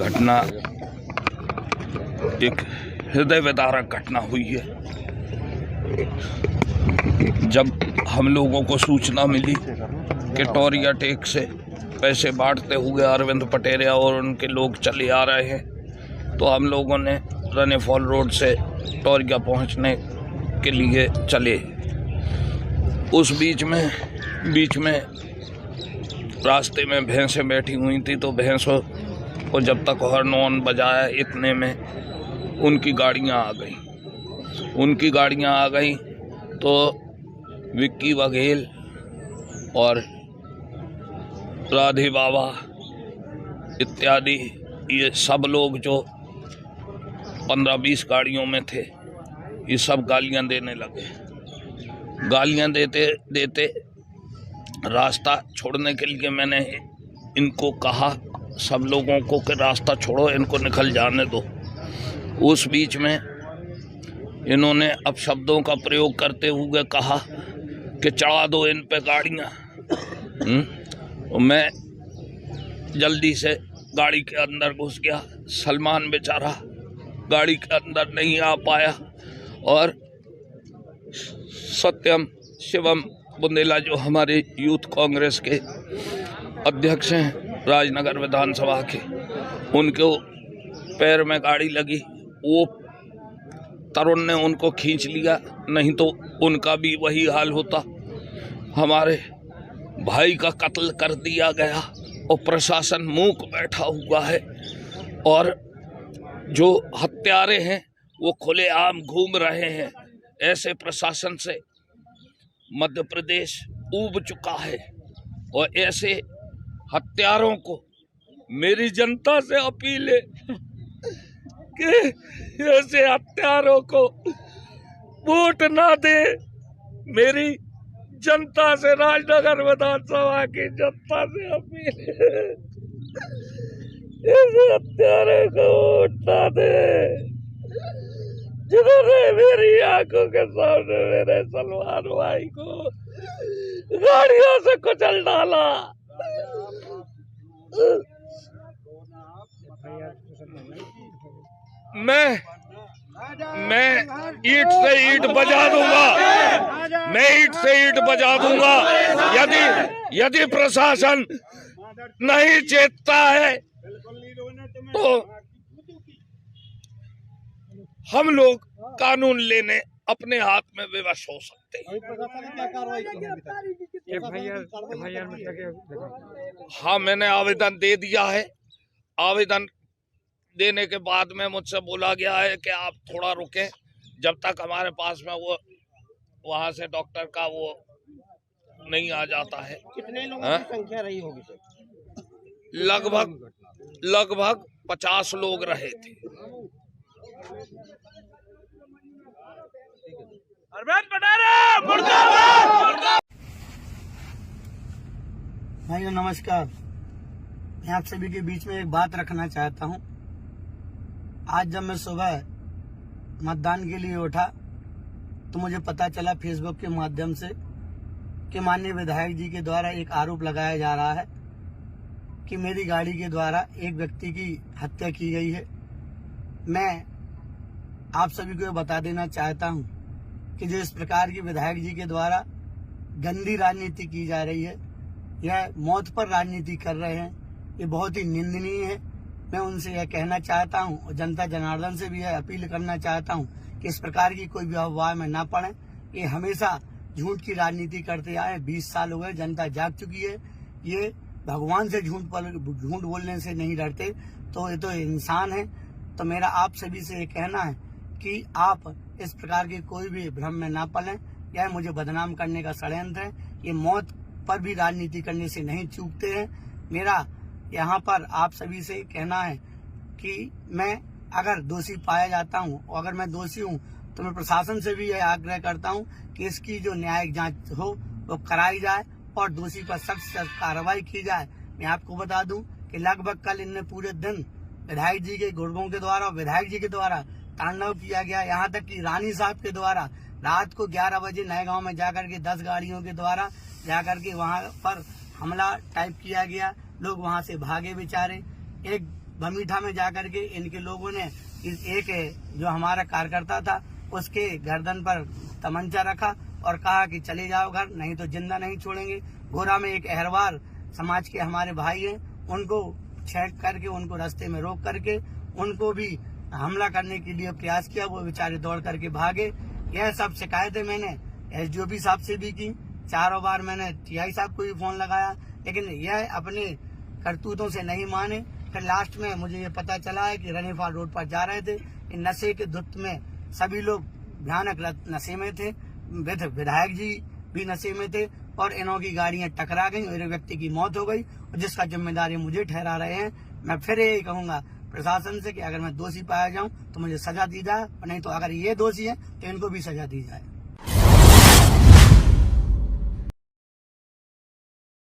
घटना एक हृदय विदारक घटना हुई है। जब हम लोगों को सूचना मिली कि टोरिया टेक से पैसे बांटते हुए अरविंद पटेरिया और उनके लोग चले आ रहे हैं, तो हम लोगों ने रने फॉल रोड से टोरिया पहुंचने के लिए चले। उस बीच में रास्ते में भैंसें बैठी हुई थी, तो भैंसों को जब तक हॉर्न ऑन बजाया इतने में उनकी गाड़ियां आ गई। तो विक्की बघेल और राधे बाबा इत्यादि ये सब लोग जो 15-20 गाड़ियों में थे, ये सब गालियां देने लगे। गालियां देते रास्ता छोड़ने के लिए मैंने इनको कहा, सब लोगों को, कि रास्ता छोड़ो, इनको निकल जाने दो। उस बीच में इन्होंने अपशब्दों का प्रयोग करते हुए कहा कि चढ़ा दो इन पे गाड़ियाँ। मैं जल्दी से गाड़ी के अंदर घुस गया। सलमान बेचारा गाड़ी के अंदर नहीं आ पाया, और सत्यम शिवम बुंदेला जो हमारे यूथ कांग्रेस के अध्यक्ष हैं राजनगर विधानसभा के, उनके पैर में गाड़ी लगी। वो तरुण ने उनको खींच लिया, नहीं तो उनका भी वही हाल होता। हमारे भाई का कत्ल कर दिया गया और प्रशासन मूक बैठा हुआ है, और जो हत्यारे हैं वो खुलेआम घूम रहे हैं। ऐसे प्रशासन से मध्य प्रदेश ऊब चुका है, और ऐसे हत्यारों को मेरी जनता से अपील है कि ऐसे हत्यारों को वोट ना दे। मेरी जनता से, राजनगर विधानसभा की जनता से अपील है, ऐसे हत्यारों को वोट ना दे जिन्होंने मेरी आंखों के सामने मेरे सलमान भाई को गाड़ियों से कुचल डाला। मैं ईंट से ईंट बजा दूंगा। यदि प्रशासन नहीं चेतता है तो हम लोग कानून लेने अपने हाथ में विवश हो सकते हैं। हाँ, मैंने आवेदन दे दिया है। आवेदन देने के बाद में मुझसे बोला गया है कि आप थोड़ा रुकें, जब तक हमारे पास में वो वहाँ से डॉक्टर का वो नहीं आ जाता है। कितने लोगों की संख्या रही होगी? लगभग 50 लोग रहे थे। भाइयों नमस्कार, मैं आप सभी के बीच में एक बात रखना चाहता हूं। आज जब मैं सुबह मतदान के लिए उठा तो मुझे पता चला फेसबुक के माध्यम से कि माननीय विधायक जी के द्वारा एक आरोप लगाया जा रहा है कि मेरी गाड़ी के द्वारा एक व्यक्ति की हत्या की गई है। मैं आप सभी को बता देना चाहता हूं कि जो इस प्रकार की विधायक जी के द्वारा गंदी राजनीति की जा रही है, यह मौत पर राजनीति कर रहे हैं, ये बहुत ही निंदनीय है। मैं उनसे यह कहना चाहता हूं और जनता जनार्दन से भी यह अपील करना चाहता हूं कि इस प्रकार की कोई भी अफवाह में ना पड़े। ये हमेशा झूठ की राजनीति करते आए, 20 साल हो गए, जनता जाग चुकी है। ये भगवान से झूठ बोलने से नहीं डरते, तो ये तो इंसान है। तो मेरा आप सभी से ये कहना है कि आप इस प्रकार के कोई भी भ्रम में ना पड़ें। यह मुझे बदनाम करने का षड्यंत्र है। ये मौत पर भी राजनीति करने से नहीं चूकते हैं। मेरा यहाँ पर आप सभी से कहना है कि मैं अगर दोषी पाया जाता हूँ, और अगर मैं दोषी हूँ, तो मैं प्रशासन से भी यह आग्रह करता हूँ कि इसकी जो न्यायिक जांच हो वो कराई जाए और दोषी पर सख्त कार्रवाई की जाए। मैं आपको बता दूं कि लगभग कल इनने पूरे दिन विधायक जी के गुर्गों के द्वारा, विधायक जी के द्वारा तांडव किया गया। यहाँ तक कि रानी साहब के द्वारा रात को 11 बजे नए गांव में जाकर के 10 गाड़ियों के द्वारा जाकर के वहां पर हमला टाइप किया गया। लोग वहां से भागे बेचारे। एक बमीठा में जाकर के इनके लोगों ने एक जो हमारा कार्यकर्ता था उसके गर्दन पर तमंचा रखा और कहा कि चले जाओ घर, नहीं तो जिंदा नहीं छोड़ेंगे। गोरा में एक अहरवार समाज के हमारे भाई हैं, उनको छेड़ करके, उनको रास्ते में रोक करके उनको भी हमला करने के लिए प्रयास किया। वो बेचारे दौड़ करके भागे। यह सब शिकायतें मैंने एसडीओपी साहब से भी की, 4 बार मैंने टीआई साहब को भी फोन लगाया, लेकिन यह अपने करतूतों से नहीं माने। फिर लास्ट में मुझे ये पता चला है कि रनीफाल रोड पर जा रहे थे, इन नशे के धुत में सभी लोग भयानक नशे में थे, विधायक जी भी नशे में थे और इन्हों की गाड़ियां टकरा गई और एक व्यक्ति की मौत हो गई, जिसका जिम्मेदारी मुझे ठहरा रहे हैं। मैं फिर यही कहूंगा प्रशासन से कि अगर मैं दोषी पाया जाऊं तो मुझे सजा दी जाए, और नहीं तो अगर ये दोषी है तो इनको भी सजा दी जाए।